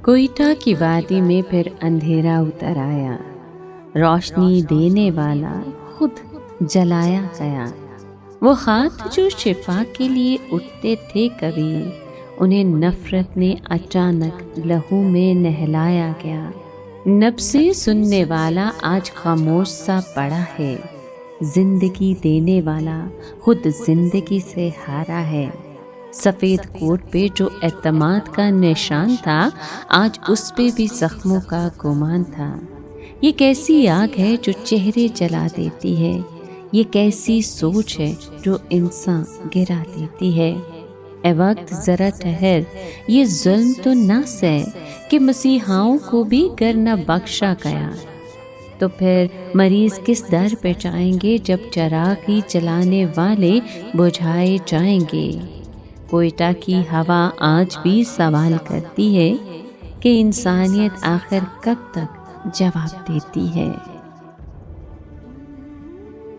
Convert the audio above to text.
کوئٹہ کی وادی میں پھر اندھیرا اتر آیا، روشنی دینے والا خود جلایا گیا۔ وہ ہاتھ جو شفا کے لیے اٹھتے تھے کبھی، انہیں نفرت نے اچانک لہو میں نہلایا گیا۔ نبضیں سننے والا آج خاموش سا پڑا ہے، زندگی دینے والا خود زندگی سے ہارا ہے۔ سفید کوٹ پہ جو اعتماد کا نشان تھا، آج اس پہ بھی زخموں کا گمان تھا۔ یہ کیسی آگ ہے جو چہرے جلا دیتی ہے، یہ کیسی سوچ ہے جو انسان گرا دیتی ہے۔ اے وقت ذرا ٹھہر، یہ ظلم تو نہ سہ کہ مسیحاؤں کو بھی گر نہ بخشا گیا۔ تو پھر مریض کس در پہ جائیں گے جب چراغ ہی جلانے والے بجھائے جائیں گے؟ کوئٹہ کی ہوا آج بھی سوال کرتی ہے کہ انسانیت آخر کب تک جواب دیتی ہے؟